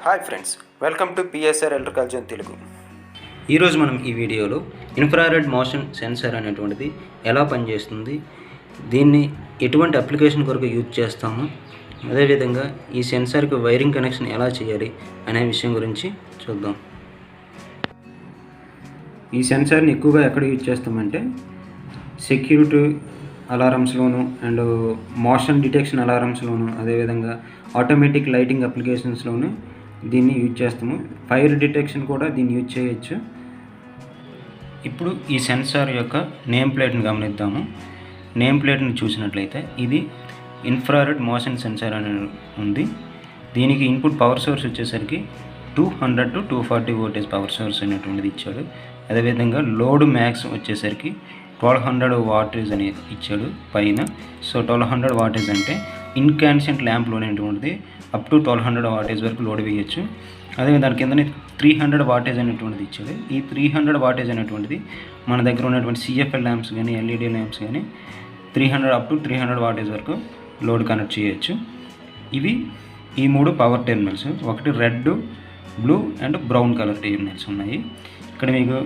Hi friends, welcome to PSR electrical Telugu. ఈరోజు మనం ఈ వీడియోలో ఇన్ఫ్రారెడ్ మోషన్ సెన్సార్ అనేటువంటిది ఎలా పనిచేస్తుంది, దీన్ని ఎటువంటి అప్లికేషన్ కొరకు యూజ్ చేస్తాము, అదేవిధంగా ఈ సెన్సార్కి వైరింగ్ కనెక్షన్ ఎలా చేయాలి అనే విషయం గురించి చూద్దాం. ఈ సెన్సార్ని ఎక్కువగా ఎక్కడ యూజ్ చేస్తామంటే సెక్యూరిటీ అలారమ్స్లోను అండ్ మోషన్ డిటెక్షన్ అలారమ్స్లోను, అదేవిధంగా ఆటోమేటిక్ లైటింగ్ అప్లికేషన్స్లోను దీన్ని యూజ్ చేస్తాము. ఫైర్ డిటెక్షన్ కూడా దీన్ని యూజ్ చేయొచ్చు. ఇప్పుడు ఈ సెన్సార్ యొక్క నేమ్ ప్లేట్ని గమనిద్దాము. నేమ్ ప్లేట్ని చూసినట్లయితే ఇది ఇన్ఫ్రారెడ్ మోషన్ సెన్సార్ అని ఉంది. దీనికి ఇన్పుట్ పవర్ సోర్స్ వచ్చేసరికి 200 to 240 వోల్టేజ్ పవర్ సోర్స్ అనేటువంటిది ఇచ్చాడు. అదేవిధంగా లోడ్ మ్యాక్స్ వచ్చేసరికి 1200 వాటేజ్ అని ఇచ్చాడు పైన. సో 1200 వాటేజ్ అంటే ఇన్కాన్సెంట్ ల్యాంప్లో అనేటువంటిది అప్ టు 1200 వాటేజ్ వరకు లోడ్ వేయచ్చు. అదేవిధంగా దాని కింద 300 వాటేజ్ అనేటువంటిది ఇచ్చాడు. ఈ 300 వాటేజ్ అనేటువంటిది మన దగ్గర ఉన్నటువంటి సిఎఫ్ఎల్ ల్యాంప్స్ కానీ ఎల్ఈడి ల్యాంప్స్ కానీ 300 అప్ టు 300 వాటేజ్ వరకు లోడ్ కనెక్ట్ చేయొచ్చు. ఇవి ఈ 3 పవర్ టెర్మినల్స్. ఒకటి red, blue and brown colour terminals ఉన్నాయి. ఇక్కడ మీకు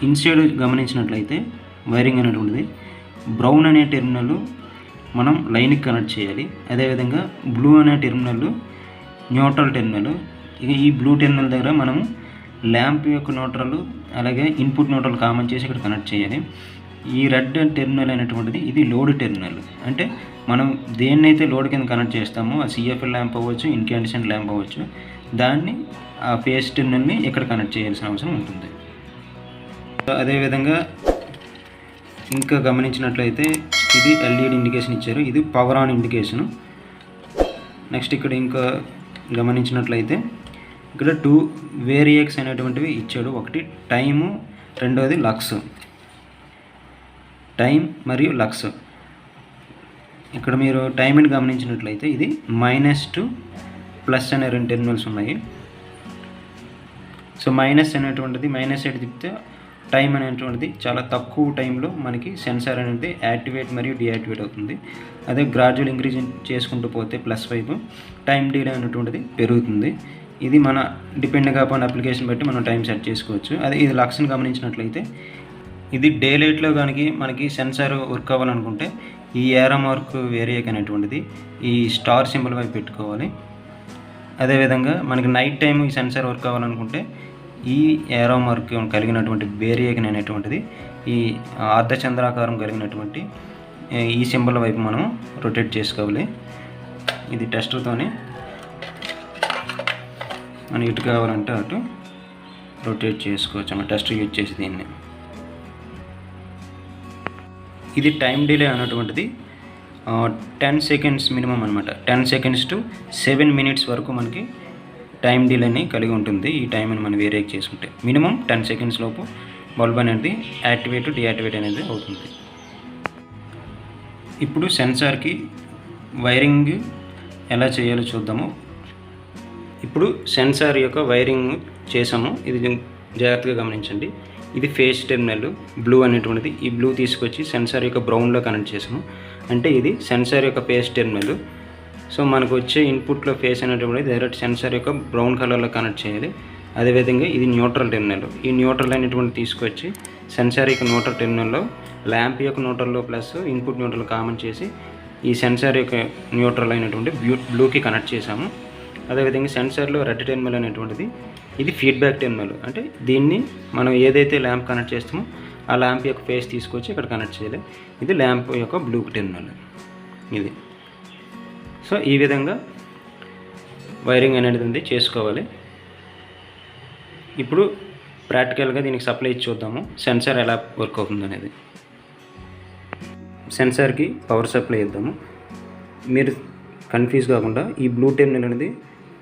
ఇన్సైడ్ గమనించినట్లయితే వైరింగ్ అనేటువంటిది బ్రౌన్ అనే టెర్మినల్ మనం లైన్కి కనెక్ట్ చేయాలి. అదేవిధంగా బ్లూ అనే టెర్మినల్ న్యూట్రల్ టెర్మినల్. ఇక ఈ బ్లూ టెర్మినల్ దగ్గర మనము ల్యాంప్ యొక్క న్యూట్రల్ అలాగే ఇన్పుట్ న్యూట్రల్ కామన్ చేసి ఇక్కడ కనెక్ట్ చేయాలి. ఈ రెడ్ టెర్మినల్ అనేటువంటిది ఇది లోడ్ టెర్మినల్. అంటే మనం దేన్నైతే లోడ్ కింద కనెక్ట్ చేస్తామో ఆ సిఎఫ్ఎల్ ల్యాంప్ అవ్వచ్చు, ఇన్కాండిసెంట్ ల్యాంప్ అవ్వచ్చు, దాన్ని ఆ ఫేస్ టెర్మినల్ని ఇక్కడ కనెక్ట్ చేయాల్సిన అవసరం ఉంటుంది. అదేవిధంగా ఇంకా గమనించినట్లయితే ఇది ఎల్ఈడి ఇండికేషన్ ఇచ్చారు. ఇది పవర్ ఆన్ ఇండికేషను. నెక్స్ట్ ఇక్కడ ఇంకా గమనించినట్లయితే ఇక్కడ 2 వేరియేక్స్ అనేటువంటివి ఇచ్చాడు. ఒకటి టైము, రెండవది లక్స్. టైం మరియు లక్స్. ఇక్కడ మీరు టైంని గమనించినట్లయితే ఇది -2 ప్లస్ అనే 2 టెర్మినల్స్ ఉన్నాయి. సో మైనస్ అనేటువంటిది మైనస్ సైడ్ తిప్పితే టైం అనేటువంటిది చాలా తక్కువ టైంలో మనకి సెన్సార్ అనేది యాక్టివేట్ మరియు డియాక్టివేట్ అవుతుంది. అదే గ్రాడ్యువల్ ఇంక్రీజ్ చేసుకుంటూ పోతే ప్లస్ వైపు టైం డిలే అనేటువంటిది పెరుగుతుంది. ఇది మన డిపెండ్గా అపాన్ అప్లికేషన్ బట్టి మనం టైం సెట్ చేసుకోవచ్చు. అదే ఇది లక్స్ని గమనించినట్లయితే ఇది డే లైట్లో కనుక మనకి సెన్సార్ వర్క్ అవ్వాలనుకుంటే ఈ ఏరో మార్క్ వేరియేక్ అనేటువంటిది ఈ స్టార్ సింబల్ వైపు పెట్టుకోవాలి. అదేవిధంగా మనకి నైట్ టైం ఈ సెన్సార్ వర్క్ అవ్వాలనుకుంటే ఈ ఏరో మార్క్ కలిగినటువంటి వేరియేక్ అనేటువంటిది ఈ అర్ధచంద్రాకారం కలిగినటువంటి ఈ సింబల్ వైపు మనం రొటేట్ చేసుకోవాలి. ఇది టెస్టర్తోనే మనం ఇటు కావాలంటే అటు రొటేట్ చేసుకోవచ్చు అన్న టెస్టర్ యూజ్ చేసి దీన్ని. ఇది టైం డిలే అన్నటువంటిది 10 సెకండ్స్ మినిమం అనమాట. 10 seconds to 7 minutes వరకు మనకి టైం డిలేని కలిగి ఉంటుంది. ఈ టైంని మనం వేరియేట్ చేసుకుంటే మినిమం 10 seconds లోపు బల్బ్ అనేది యాక్టివేట్ డియాక్టివేట్ అనేది అవుతుంది. ఇప్పుడు సెన్సార్కి వైరింగ్ ఎలా చేయాలో చూద్దాము. ఇప్పుడు సెన్సార్ యొక్క వైరింగ్ చేసాము. ఇది జాగ్రత్తగా గమనించండి. ఇది ఫేస్ టెర్మినల్ బ్లూ అనేటువంటిది. ఈ బ్లూ తీసుకొచ్చి సెన్సార్ యొక్క బ్రౌన్లో కనెక్ట్ చేసాము. అంటే ఇది సెన్సార్ యొక్క ఫేస్ టెర్మినల్. సో మనకు వచ్చే ఇన్పుట్లో ఫేస్ అనేటువంటిది డైరెక్ట్ సెన్సార్ యొక్క బ్రౌన్ కలర్లో కనెక్ట్ చేయాలి. అదేవిధంగా ఇది న్యూట్రల్ టెర్మినల్. ఈ న్యూట్రల్ అనేటువంటి తీసుకొచ్చి సెన్సార్ యొక్క న్యూట్రల్ టెర్మినల్లో ల్యాంప్ యొక్క న్యూట్రల్లో ప్లస్ ఇన్పుట్ న్యూట్రల్ కామన్ చేసి ఈ సెన్సార్ యొక్క న్యూట్రల్ అయినటువంటి బ్లూకి కనెక్ట్ చేసాము. అదేవిధంగా సెన్సార్లో రెడ్ టెర్మినల్ అనేటువంటిది ఇది ఫీడ్బ్యాక్ టెర్మినల్. అంటే దీన్ని మనం ఏదైతే ల్యాంప్ కనెక్ట్ చేస్తామో ఆ ల్యాంప్ యొక్క ఫేస్ తీసుకొచ్చి ఇక్కడ కనెక్ట్ చేయాలి. ఇది ల్యాంప్ యొక్క బ్లూ టెర్మినల్ ఇది. సో ఈ విధంగా వైరింగ్ అనేది చేసుకోవాలి. ఇప్పుడు ప్రాక్టికల్గా దీనికి సప్లై ఇచ్చి చూద్దాము సెన్సార్ ఎలా వర్క్ అవుతుంది అనేది. సెన్సార్కి పవర్ సప్లై ఇద్దాము. మీరు కన్ఫ్యూజ్ కాకుండా ఈ బ్లూ టెర్మినల్ అనేది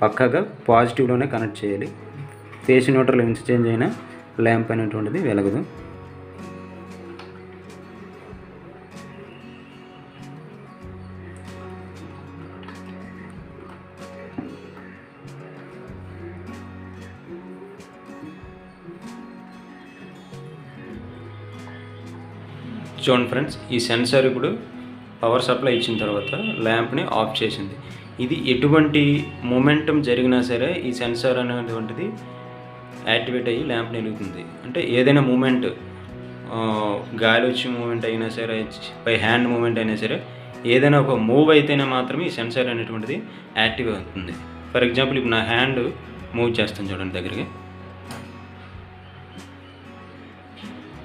పక్కాగా పాజిటివ్లోనే కనెక్ట్ చేయాలి. ఫేస్ న్యూట్రల్ ఎక్స్చేంజ్ అయినా ల్యాంప్ అనేటువంటిది వెలగదు. చూడండి ఫ్రెండ్స్, ఈ సెన్సార్ ఇప్పుడు పవర్ సప్లై ఇచ్చిన తర్వాత ల్యాంప్ని ఆఫ్ చేసింది. ఇది ఎటువంటి మొమెంటం జరిగినా సరే ఈ సెన్సార్ అనేటువంటిది యాక్టివేట్ అయ్యి ల్యాంప్ వెలుగుతుంది. అంటే ఏదైనా మూమెంట్, గాలి వచ్చి మూమెంట్ అయినా సరే, బై హ్యాండ్ మూమెంట్ అయినా సరే, ఏదైనా ఒక మూవ్ అయితేనే మాత్రమే ఈ సెన్సార్ అనేటువంటిది యాక్టివ్ అవుతుంది. ఫర్ ఎగ్జాంపుల్ ఇప్పుడు నా హ్యాండ్ మూవ్ చేస్తాను చూడండి, దగ్గరికి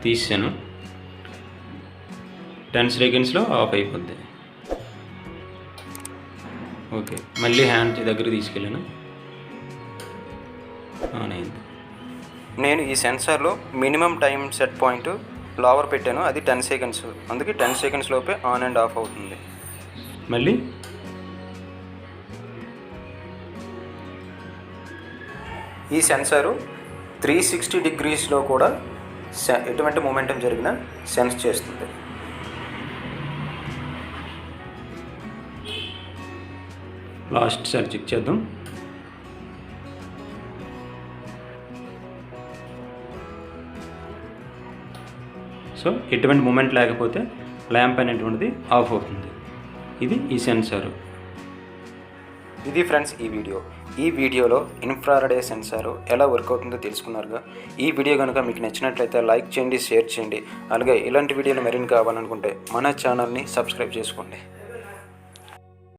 తీసాను, 10 సెకండ్స్లో ఆఫ్ అయిపోద్ది. ఓకే, మళ్ళీ హ్యాండ్ దగ్గర తీసుకెళ్ళాను, ఆన్ అయింది. నేను ఈ సెన్సార్లో minimum time set point lower పెట్టాను, అది 10 సెకండ్స్. అందుకే 10 సెకండ్స్ లోపే ఆన్ అండ్ ఆఫ్ అవుతుంది. మళ్ళీ ఈ సెన్సారు 360 డిగ్రీస్లో కూడా ఎటువంటి మూమెంటం జరిగినా సెన్స్ చేస్తుంది. లాస్ట్ సారి చెక్ చేద్దాం. సో ఎటువంటి మూమెంట్ లేకపోతే ల్యాంప్ అనేటువంటిది ఆఫ్ అవుతుంది. ఇది ఈ సెన్సారు. ఇది ఫ్రెండ్స్ ఈ వీడియోలో ఇన్ఫ్రారెడ్ సెన్సారు ఎలా వర్క్ అవుతుందో తెలుసుకున్నారుగా. ఈ వీడియో కనుక మీకు నచ్చినట్లయితే లైక్ చేయండి, షేర్ చేయండి. అలాగే ఇలాంటి వీడియోలు మరిన్ని కావాలనుకుంటే మన ఛానల్ని సబ్స్క్రైబ్ చేసుకోండి.